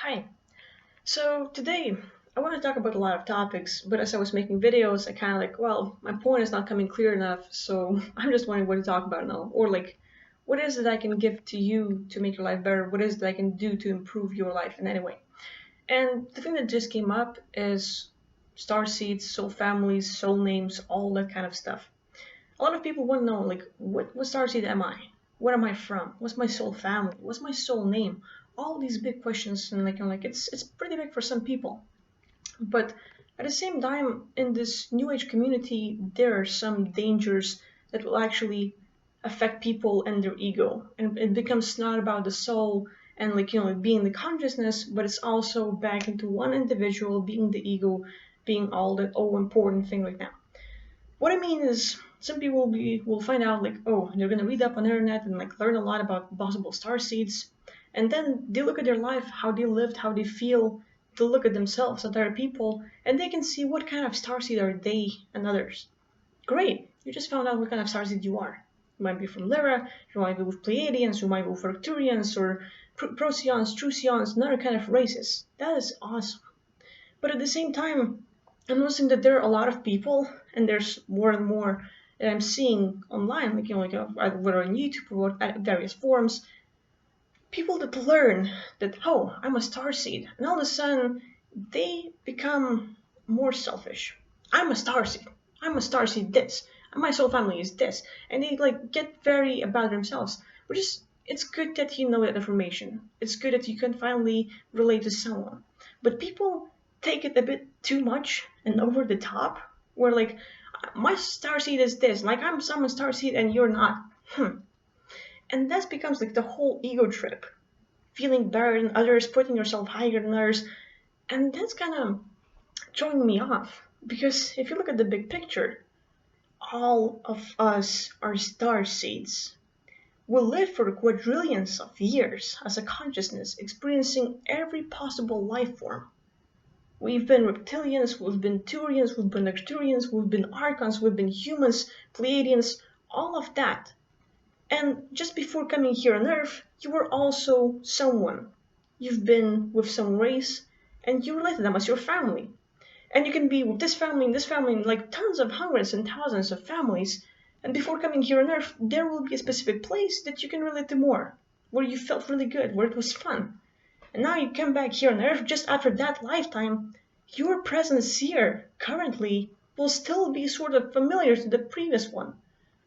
Hi. So today I want to talk about a lot of topics, but as I was making videos, I kind of my point is not coming clear enough, so I'm just wondering what to talk about now. Or what is it I can give to you to make your life better? What is it I can do to improve your life in any way? And the thing that just came up is star seeds, soul families, soul names, all that kind of stuff. A lot of people want to know, what star seed am I? Where am I from? What's my soul family? What's my soul name? All these big questions, and it's pretty big for some people. But at the same time, in this new age community, there are some dangers that will actually affect people and their ego, and it becomes not about the soul and being the consciousness, but it's also back into one individual being the ego, being all that all important thing like that. What I mean is, some people will find out they're gonna read up on the internet and learn a lot about possible star seeds, and then they look at their life, how they lived, how they feel. They look at themselves, at other people, and they can see what kind of star seed are they and others. Great, you just found out what kind of star seed you are. You might be from Lyra, you might be with Pleiadians, you might be with Arcturians or Procyon, Trucyons, and other kind of races. That is awesome. But at the same time, I'm noticing that there are a lot of people, and there's more and more that I'm seeing online, whether on YouTube or at various forums, people that learn that, oh, I'm a starseed, and all of a sudden they become more selfish. I'm a starseed. I'm a starseed this. And my soul family is this. And they get very about themselves, which is it's good that you know that information. It's good that you can finally relate to someone. But people take it a bit too much and over the top, where my starseed is this, like I'm someone's starseed and you're not. And that becomes the whole ego trip, feeling better than others, putting yourself higher than others, and that's kind of throwing me off. Because if you look at the big picture, all of us are star seeds. We live for quadrillions of years as a consciousness, experiencing every possible life form. We've been reptilians, we've been Turians, we've been Arcturians, we've been Archons, we've been humans, Pleiadians, all of that. And just before coming here on Earth, you were also someone. You've been with some race, and you relate to them as your family. And you can be with this family and this family, and tons of hundreds and thousands of families. And before coming here on Earth, there will be a specific place that you can relate to more, where you felt really good, where it was fun. And now you come back here on Earth just after that lifetime, your presence here, currently, will still be sort of familiar to the previous one.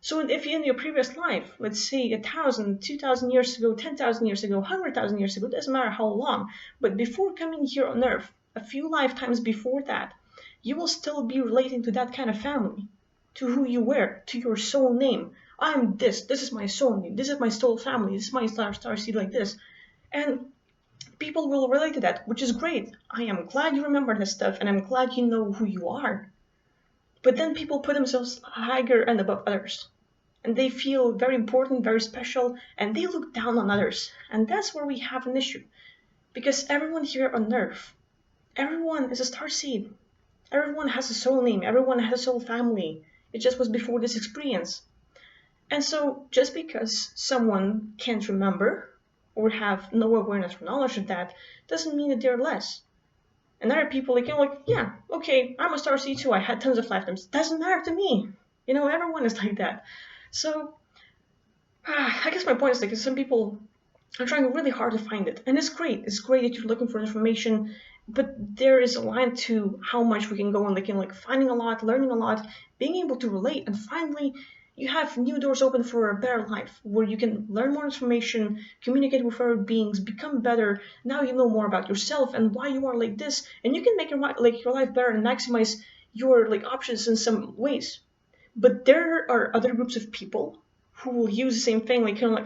So if in your previous life, let's say 1,000, 2,000 years ago, 10,000 years ago, 100,000 years ago, doesn't matter how long, but before coming here on Earth, a few lifetimes before that, you will still be relating to that kind of family, to who you were, to your soul name. I'm this is my soul name, this is my soul family, this is my star seed like this. And people will relate to that, which is great. I am glad you remember this stuff, and I'm glad you know who you are. But then people put themselves higher and above others. And they feel very important, very special, and they look down on others. And that's where we have an issue. Because everyone here on Earth, everyone is a star seed. Everyone has a soul name, everyone has a soul family. It just was before this experience. And so just because someone can't remember or have no awareness or knowledge of that doesn't mean that they're less. And other people yeah, okay, I'm a star seed too, I had tons of lifetimes. Doesn't matter to me. Everyone is like that. So I guess my point is some people are trying really hard to find it. And it's great. It's great that you're looking for information, but there is a line to how much we can go on finding a lot, learning a lot, being able to relate, and finally you have new doors open for a better life where you can learn more information, communicate with other beings, become better. Now you know more about yourself and why you are like this, and you can make your life better and maximize your options in some ways. But there are other groups of people who will use the same thing,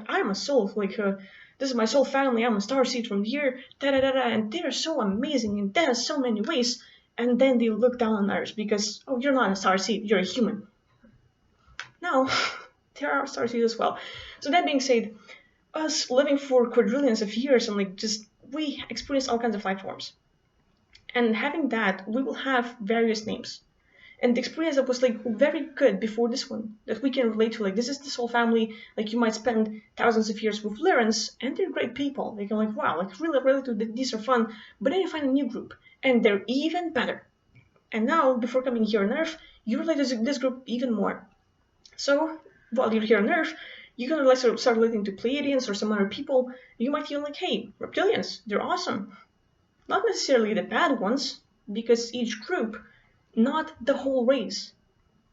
I'm a soul, this is my soul family, I'm a star seed from here, da da da da, and they're so amazing in that so many ways, and then they look down on others because, oh, you're not a star seed, you're a human. No, there are star seeds as well. So that being said, us living for quadrillions of years and we experience all kinds of life forms. And having that, we will have various names. And the experience that was like very good before this one that we can relate to, like this is this whole family, like you might spend thousands of years with Lyrans and they're great people, like you're like wow, like really related, these are fun, but then you find a new group and they're even better, and now before coming here on Earth you relate to this group even more. So while you're here on Earth, you can like start relating to Pleiadians or some other people. You might feel like, hey, reptilians, they're awesome. Not necessarily the bad ones, because each group, not the whole race.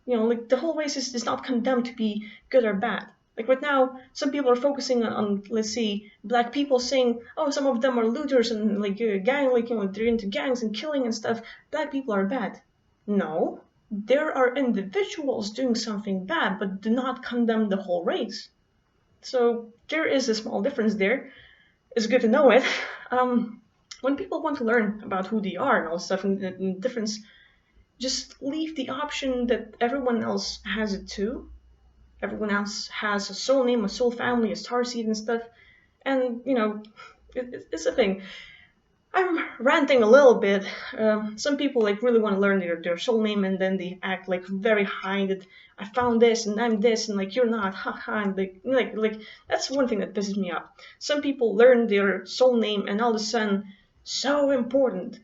Like the whole race is not condemned to be good or bad. Like right now, some people are focusing on let's see, black people saying, oh, some of them are looters and like gang, like they're into gangs and killing and stuff. Black people are bad. No, there are individuals doing something bad, but do not condemn the whole race. So there is a small difference there. It's good to know it. When people want to learn about who they are and all stuff and the difference, just leave the option that everyone else has it too. Everyone else has a soul name, a soul family, a starseed and stuff. And, it's a thing. I'm ranting a little bit. Some people like really want to learn their soul name and then they act like very high that I found this and I'm this and like you're not, haha, and like that's one thing that pisses me off. Some people learn their soul name and all of a sudden so important,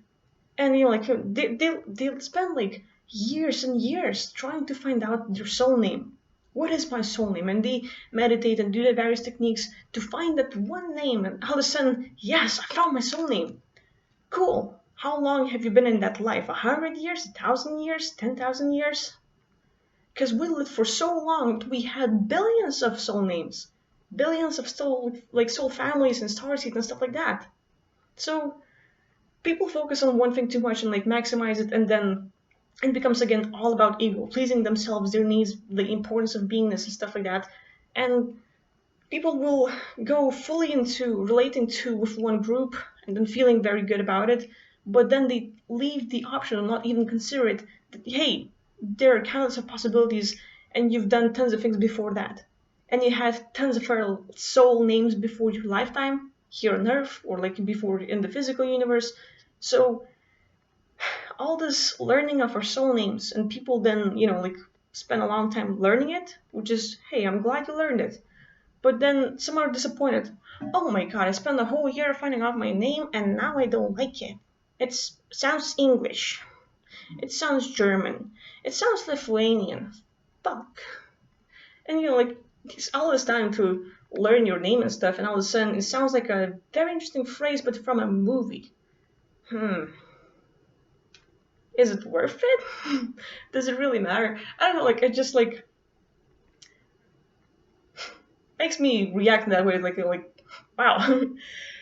and like they'll spend like years and years trying to find out their soul name. What is my soul name? And they meditate and do the various techniques to find that one name, and all of a sudden, yes, I found my soul name. Cool. How long have you been in that life? 100 years? 1,000 years? 10,000 years? Because we lived for so long, we had billions of soul names, billions of soul families and starseeds and stuff like that. So people focus on one thing too much and like maximize it, and then it becomes again all about ego, pleasing themselves, their needs, the importance of beingness and stuff like that. And people will go fully into relating to with one group and then feeling very good about it, but then they leave the option of not even consider it that, hey, there are countless of possibilities and you've done tons of things before that, and you have tons of soul names before your lifetime here on Earth or like before in the physical universe. So all this learning of our soul names, and people then like spend a long time learning it, which is, hey, I'm glad you learned it. But then some are disappointed. Oh my god, I spent a whole year finding out my name and now I don't like it. It sounds English. It sounds German. It sounds Lithuanian. Fuck. And like it's all this time to learn your name and stuff, and all of a sudden it sounds like a very interesting phrase but from a movie. Is it worth it? Does it really matter? I don't know, like it just like makes me react in that way, like wow.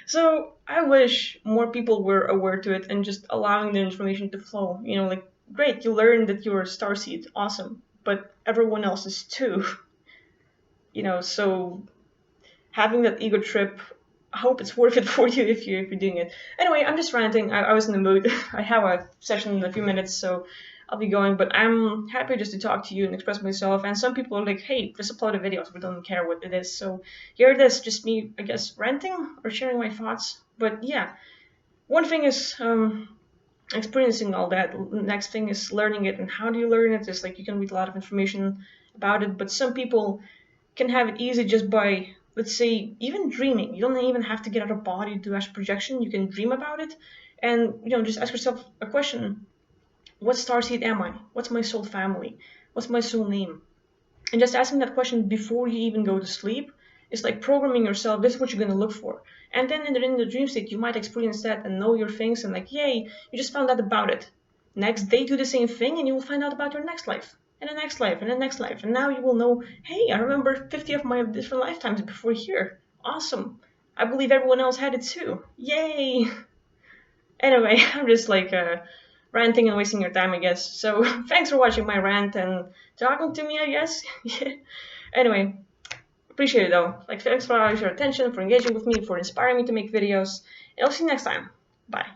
So I wish more people were aware to it and just allowing the information to flow. Like great, you learned that you're a starseed, awesome, but everyone else is too. So having that ego trip, I hope it's worth it for you if you're doing it. Anyway, I'm just ranting. I was in the mood. I have a session in a few minutes, so I'll be going. But I'm happy just to talk to you and express myself. And some people are like, hey, just upload a video. We don't care what it is. So here it is, just me, I guess, ranting or sharing my thoughts. But yeah, one thing is experiencing all that. Next thing is learning it. And how do you learn it? It's like you can read a lot of information about it. But some people can have it easy just by, let's say, even dreaming. You don't even have to get out of body to do astral projection. You can dream about it and just ask yourself a question. What starseed am I? What's my soul family? What's my soul name? And just asking that question before you even go to sleep is like programming yourself. This is what you're going to look for. And then in the dream state, you might experience that and know your things and like, yay, you just found out about it. Next day, do the same thing and you will find out about your next life. And the next life, and the next life. And now you will know, hey, I remember 50 of my different lifetimes before here. Awesome. I believe everyone else had it too. Yay! Anyway, I'm just like ranting and wasting your time, I guess. So thanks for watching my rant and talking to me, I guess. Anyway, appreciate it though. Like, thanks for all your attention, for engaging with me, for inspiring me to make videos. And I'll see you next time. Bye.